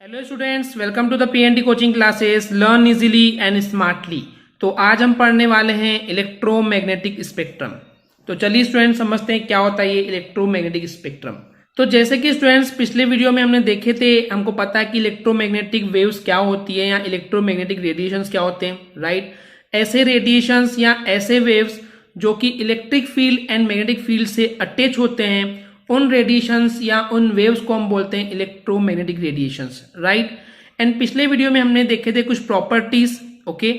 Hello students, welcome to the PNT coaching classes learn easily and smartly. तो आज हम पढ़ने वाले हैं इलेक्ट्रोमैग्नेटिक स्पेक्ट्रम। तो चलिए स्टूडेंट्स समझते हैं क्या होता है ये इलेक्ट्रोमैग्नेटिक स्पेक्ट्रम। तो जैसे कि स्टूडेंट्स पिछले वीडियो में हमने देखे थे, हमको पता है कि इलेक्ट्रोमैग्नेटिक वेव्स क्या होती है या इलेक्ट्रोमैग्नेटिक रेडिएशंस क्या होते हैं, राइट। ऐसे रेडिएशंस या ऐसे वेव्स जो कि electric field and magnetic field से अटैच होते हैं, उन रेडिएशंस या उन वेव्स को हम बोलते हैं इलेक्ट्रोमैग्नेटिक रेडिएशंस, राइट। एंड पिछले वीडियो में हमने देखे थे कुछ प्रॉपर्टीज, ओके।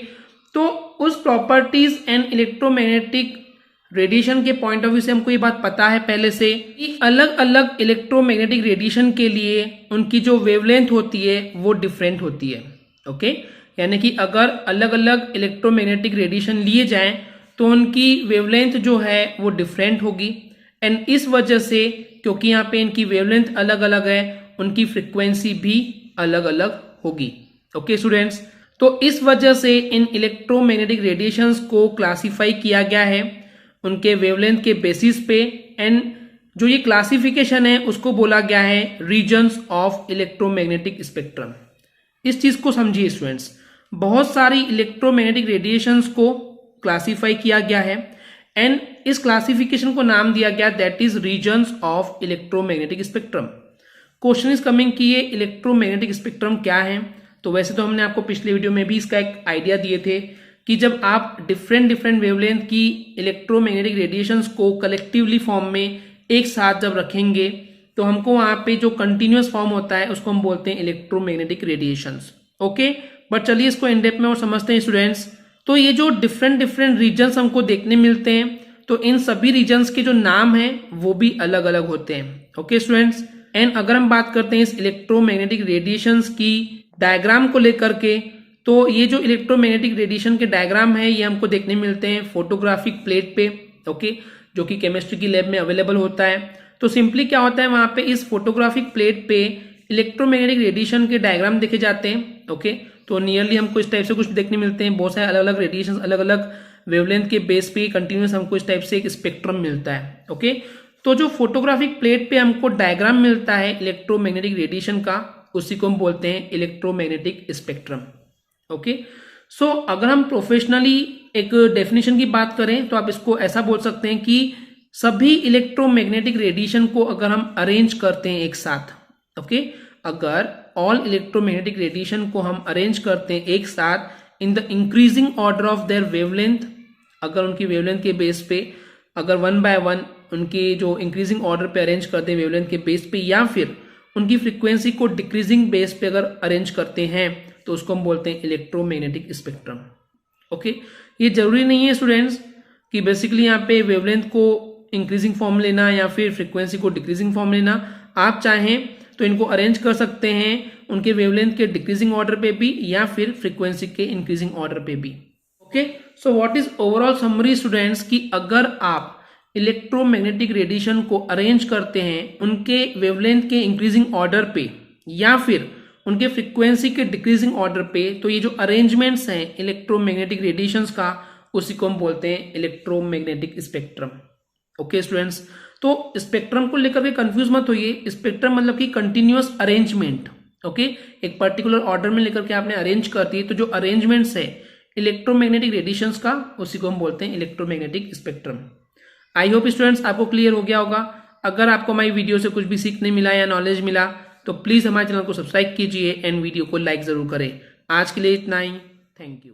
तो उस प्रॉपर्टीज एंड इलेक्ट्रोमैग्नेटिक रेडिएशन के पॉइंट ऑफ व्यू से हमको ये बात पता है पहले से कि अलग अलग इलेक्ट्रोमैग्नेटिक रेडिएशन के लिए उनकी जो वेवलेंथ होती है वो डिफरेंट होती है, ओके। यानी कि अगर अलग अलग इलेक्ट्रोमैग्नेटिक रेडिएशन लिए जाएं तो उनकी वेवलेंथ जो है वो डिफरेंट होगी। एंड इस वजह से क्योंकि यहाँ पे इनकी वेवलेंथ अलग अलग है, उनकी फ्रीक्वेंसी भी अलग अलग होगी, ओके स्टूडेंट्स। तो इस वजह से इन इलेक्ट्रोमैग्नेटिक रेडिएशंस को क्लासिफाई किया गया है उनके वेवलेंथ के बेसिस पे। एंड जो ये क्लासिफिकेशन है उसको बोला गया है रीजन्स ऑफ इलेक्ट्रोमैग्नेटिक स्पेक्ट्रम। इस चीज को समझिए स्टूडेंट्स, बहुत सारी इलेक्ट्रोमैग्नेटिक रेडिएशंस को क्लासिफाई किया गया है एंड इस क्लासिफिकेशन को नाम दिया गया that is regions of electromagnetic spectrum. Question is coming कि ये इलेक्ट्रोमैग्नेटिक स्पेक्ट्रम क्या है। तो वैसे तो हमने आपको पिछले वीडियो में भी इसका एक आइडिया दिए थे कि जब आप डिफरेंट वेवलेंथ की इलेक्ट्रोमैग्नेटिक रेडिएशंस को कलेक्टिवली फॉर्म में एक साथ जब रखेंगे तो हमको वहां पे जो कंटिन्यूअस फॉर्म होता है उसको हम बोलते हैं इलेक्ट्रोमैग्नेटिक रेडिएशंस, ओके। बट चलिए इसको इन डेप्थ में और समझते हैं स्टूडेंट्स। तो ये जो डिफरेंट रीजन्स हमको देखने मिलते हैं, तो इन सभी रीजन्स के जो नाम हैं वो भी अलग अलग होते हैं, ओके स्टूडेंट्स। एंड अगर हम बात करते हैं इस इलेक्ट्रोमैग्नेटिक रेडिएशंस की डायग्राम को लेकर के, तो ये जो इलेक्ट्रोमैग्नेटिक रेडिएशन के डायग्राम है ये हमको देखने मिलते हैं फोटोग्राफिक प्लेट पे, ओके, जो कि केमिस्ट्री की लैब में अवेलेबल होता है। तो सिंपली क्या होता है, वहां पे इस फोटोग्राफिक प्लेट पे इलेक्ट्रोमैग्नेटिक रेडिएशन के डायग्राम देखे जाते हैं, ओके। तो नियरली हमको इस टाइप से कुछ देखने मिलते हैं, बहुत सारे अलग अलग रेडिएशन अलग अलग वेवलेंथ के बेस पे कंटिन्यूस हमको इस टाइप से एक स्पेक्ट्रम मिलता है, ओके। तो जो फोटोग्राफिक प्लेट पे हमको डायग्राम मिलता है इलेक्ट्रोमैग्नेटिक रेडिएशन का, उसी को हम बोलते हैं इलेक्ट्रोमैग्नेटिक स्पेक्ट्रम, ओके। सो अगर हम प्रोफेशनली एक डेफिनेशन की बात करें तो आप इसको ऐसा बोल सकते हैं कि सभी इलेक्ट्रोमैग्नेटिक रेडिएशन को अगर हम अरेंज करते हैं एक साथ, ओके, अगर ऑल इलेक्ट्रोमैग्नेटिक रेडिएशन को हम अरेंज करते हैं एक साथ in the increasing order of their wavelength, अगर उनकी वेवलेंथ के बेस पे अगर वन बाय वन उनकी जो इंक्रीजिंग ऑर्डर पे अरेंज करते हैं वेवलेंथ के बेस पे, या फिर उनकी फ्रीक्वेंसी को डिक्रीजिंग बेस पे अगर अरेंज करते हैं तो उसको हम बोलते हैं इलेक्ट्रोमैग्नेटिक स्पेक्ट्रम, ओके। ये जरूरी नहीं है स्टूडेंट्स कि बेसिकली यहाँ पे वेवलेंथ को इंक्रीजिंग फॉर्म लेना या फिर फ्रीक्वेंसी को डिक्रीजिंग फॉर्म लेना। आप चाहें तो इनको अरेंज कर सकते हैं उनके वेवलेंथ के डिक्रीजिंग ऑर्डर पे भी या फिर फ्रीक्वेंसी के इंक्रीजिंग ऑर्डर पे भी, okay. So what is overall summary students कि अगर आप इलेक्ट्रोमैग्नेटिक रेडिएशन को अरेंज करते हैं उनके वेवलेंथ के इंक्रीजिंग ऑर्डर पे या फिर उनके फ्रीक्वेंसी के डिक्रीजिंग ऑर्डर पे, तो ये जो अरेंजमेंट्स हैं इलेक्ट्रोमैग्नेटिक रेडिएशंस का, उसी को हम बोलते हैं इलेक्ट्रोमैग्नेटिक स्पेक्ट्रम, ओके स्टूडेंट्स। तो स्पेक्ट्रम को लेकर के कंफ्यूज मत होइए। स्पेक्ट्रम मतलब कि कंटिन्यूअस अरेंजमेंट, ओके। एक पर्टिकुलर ऑर्डर में लेकर के आपने अरेंज कर दी, तो जो अरेंजमेंट्स है इलेक्ट्रोमैग्नेटिक रेडिएशंस का, उसी को हम बोलते हैं electromagnetic spectrum. I hope students आपको क्लियर हो गया होगा। अगर आपको हमारी वीडियो से कुछ भी सीखने मिला या नॉलेज मिला तो प्लीज हमारे चैनल को सब्सक्राइब कीजिए एंड वीडियो को लाइक जरूर करें। आज के लिए इतना ही, थैंक यू।